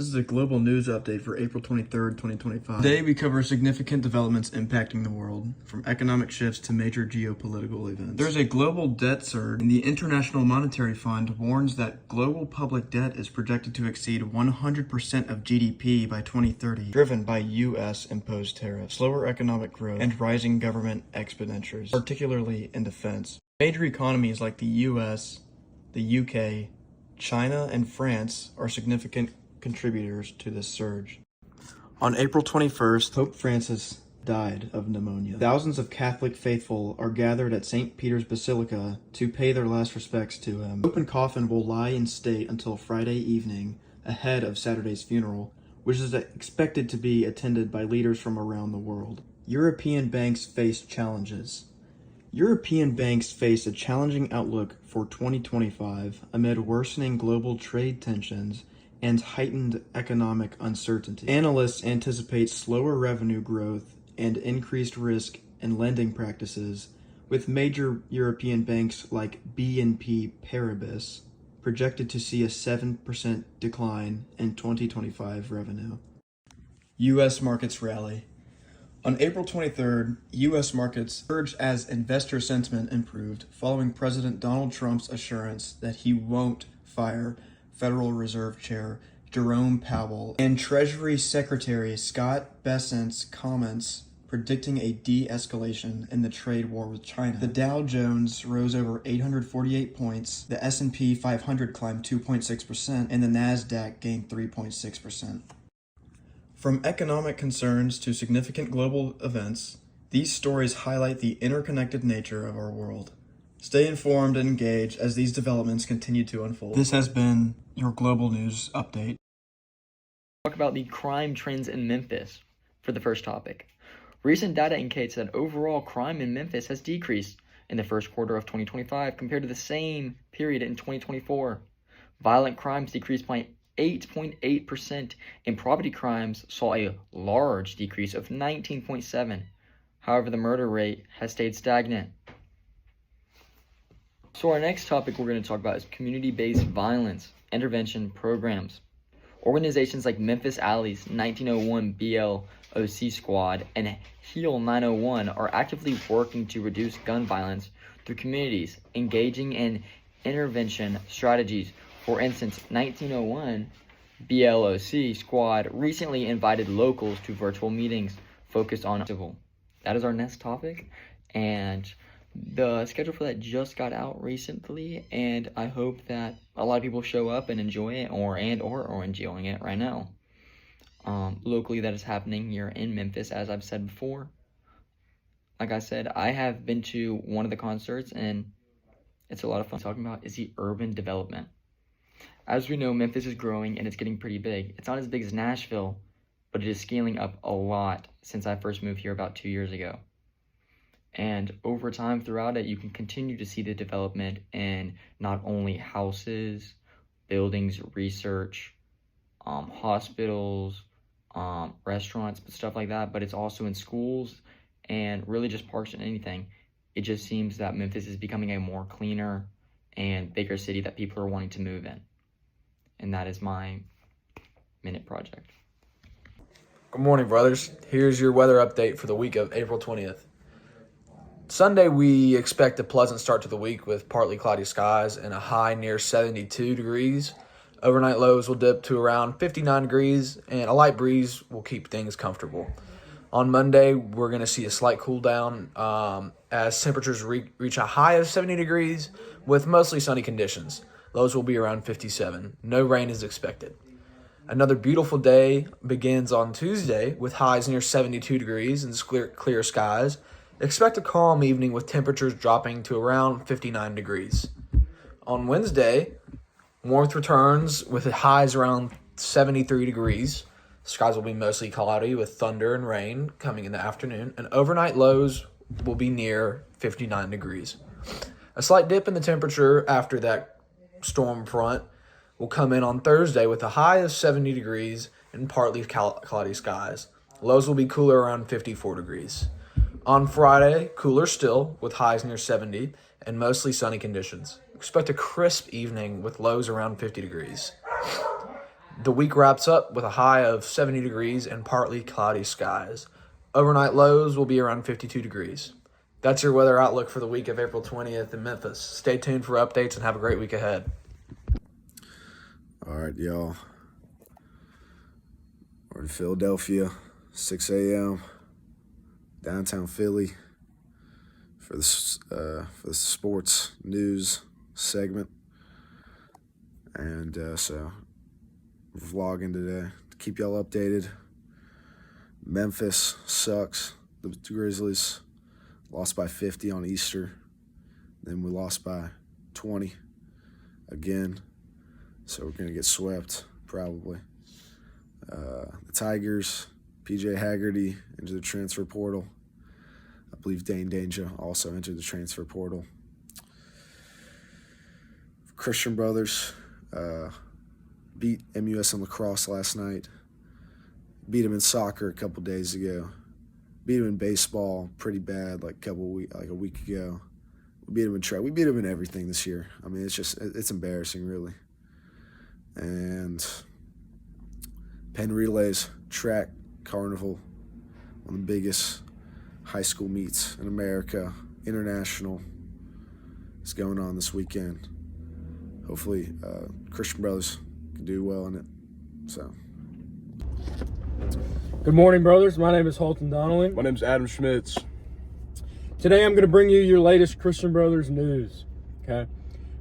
This is a global news update for April 23rd, 2025. Today we cover significant developments impacting the world, from economic shifts to major geopolitical events. There's a global debt surge, and the International Monetary Fund warns that global public debt is projected to exceed 100% of GDP by 2030, driven by U.S. imposed tariffs, slower economic growth, and rising government expenditures, particularly in defense. Major economies like the U.S., the U.K., China, and France are significant contributors to this surge. On April 21st, Pope Francis died of pneumonia. Thousands of Catholic faithful are gathered at St. Peter's Basilica to pay their last respects to him. The open coffin will lie in state until Friday evening, ahead of Saturday's funeral, which is expected to be attended by leaders from around the world. European banks face challenges. European banks face a challenging outlook for 2025 amid worsening global trade tensions and heightened economic uncertainty. Analysts anticipate slower revenue growth and increased risk in lending practices, with major European banks like BNP Paribas projected to see a 7% decline in 2025 revenue. U.S. markets rally. On April 23rd, U.S. markets surged as investor sentiment improved following President Donald Trump's assurance that he won't fire Federal Reserve Chair Jerome Powell and Treasury Secretary Scott Bessent's comments predicting a de-escalation in the trade war with China. The Dow Jones rose over 848 points, the S&P 500 climbed 2.6%, and the Nasdaq gained 3.6%. From economic concerns to significant global events, these stories highlight the interconnected nature of our world. Stay informed and engaged as these developments continue to unfold. This has been your global news update. Talk about the crime trends in Memphis for the first topic. Recent data indicates that overall crime in Memphis has decreased in the first quarter of 2025 compared to the same period in 2024. Violent crimes decreased by 8.8%, and property crimes saw a large decrease of 19.7%. However, the murder rate has stayed stagnant. So our next topic we're going to talk about is community-based violence intervention programs. Organizations like Memphis Alley's 1901 BLOC Squad and Heal 901 are actively working to reduce gun violence through communities, engaging in intervention strategies. For instance, 1901 BLOC Squad recently invited locals to virtual meetings focused on civil. That is our next topic, and the schedule for that just got out recently, and I hope that a lot of people show up and enjoy it, or enjoying it right now. Locally, that is happening here in Memphis, as I've said before. Like I said, I have been to one of the concerts, and it's a lot of fun. Talking about is the urban development. As we know, Memphis is growing and it's getting pretty big. It's not as big as Nashville, but it is scaling up a lot since I first moved here about 2 years ago. And over time throughout it, you can continue to see the development in not only houses, buildings, research, hospitals, restaurants, but stuff like that. But it's also in schools and really just parks and anything. It just seems that Memphis is becoming a more cleaner and bigger city that people are wanting to move in. And that is my minute project. Good morning, brothers. Here's your weather update for the week of April 20th. Sunday, we expect a pleasant start to the week with partly cloudy skies and a high near 72 degrees. Overnight lows will dip to around 59 degrees, and a light breeze will keep things comfortable. On Monday, we're going to see a slight cool down as temperatures reach a high of 70 degrees with mostly sunny conditions. Lows will be around 57. No rain is expected. Another beautiful day begins on Tuesday with highs near 72 degrees and clear skies. Expect a calm evening with temperatures dropping to around 59 degrees. On Wednesday, warmth returns with highs around 73 degrees. Skies will be mostly cloudy with thunder and rain coming in the afternoon, and overnight lows will be near 59 degrees. A slight dip in the temperature after that storm front will come in on Thursday with a high of 70 degrees and partly cloudy skies. Lows will be cooler around 54 degrees. On Friday, cooler still with highs near 70 and mostly sunny conditions. Expect a crisp evening with lows around 50 degrees. The week wraps up with a high of 70 degrees and partly cloudy skies. Overnight lows will be around 52 degrees. That's your weather outlook for the week of April 20th in Memphis. Stay tuned for updates and have a great week ahead. All right, y'all. We're in Philadelphia, 6 a.m., downtown Philly, for the sports news segment. And so we're vlogging today to keep y'all updated. Memphis sucks. The Grizzlies lost by 50 on Easter. Then we lost by 20 again. So we're going to get swept, probably. The Tigers, PJ Haggerty into the transfer portal. I believe Dane Danger also entered the transfer portal. Christian Brothers beat MUS in lacrosse last night. Beat them in soccer a couple days ago. Beat them in baseball pretty bad like a week ago. We beat them in track. We beat them in everything this year. I mean, it's embarrassing, really. And Penn Relays Track Carnival, one of the biggest high school meets in America, international, is going on this weekend. Hopefully, Christian Brothers can do well in it. So. Good morning, brothers. My name is Halton Donnelly. My name is Adam Schmitz. Today I'm going to bring you your latest Christian Brothers news. Okay.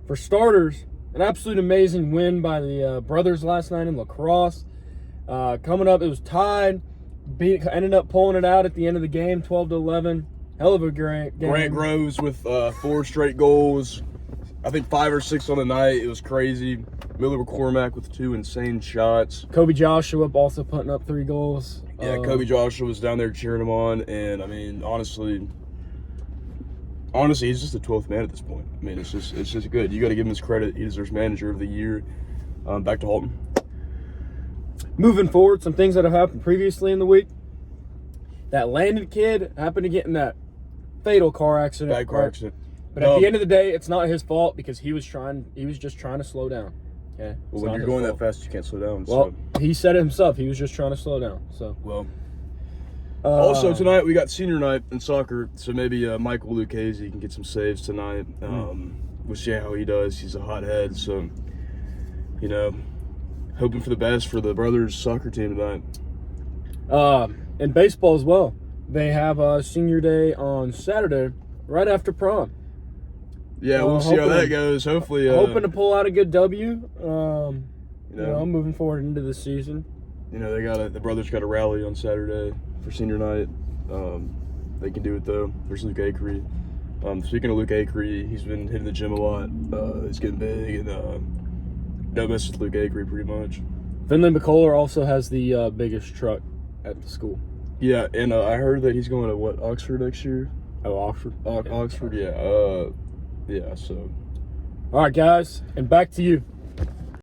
For starters, an absolute amazing win by the brothers last night in lacrosse. Coming up, it was tied. Ended up pulling it out at the end of the game, 12-11. Hell of a great game. Grant Groves with 4 straight goals. I think 5 or 6 on the night. It was crazy. Miller McCormack with 2 insane shots. Kobe Joshua also putting up 3 goals. Yeah, Kobe Joshua was down there cheering him on, and I mean, honestly, he's just the 12th man at this point. I mean, it's just good. You got to give him his credit. He deserves Manager of the Year. Back to Halton. Moving forward, some things that have happened previously in the week. That Landon kid happened to get in that fatal car accident. Bad car accident. But at the end of the day, it's not his fault because he was just trying to slow down. Okay. Well, when you're going that fast, you can't slow down. Well, he said it himself. He was just trying to slow down. So. Well. Also tonight we got senior night in soccer, so maybe Michael Lucchese can get some saves tonight. We'll see how he does. He's a hothead, so hoping for the best for the brothers soccer team tonight. And baseball as well. They have a senior day on Saturday, right after prom. Yeah, we'll see how that goes. Hopefully, hoping to pull out a good W. Moving forward into the season. The brothers got a rally on Saturday for senior night. They can do it though. There's Luke Acree. Speaking of Luke Acree, he's been hitting the gym a lot. He's getting big, and don't mess with Luke Acree pretty much. Finley McCullough also has the biggest truck at the school. Yeah, and I heard that he's going to Oxford next year. Oh, Oxford. Oxford, yeah. Yeah. So. All right, guys, and back to you.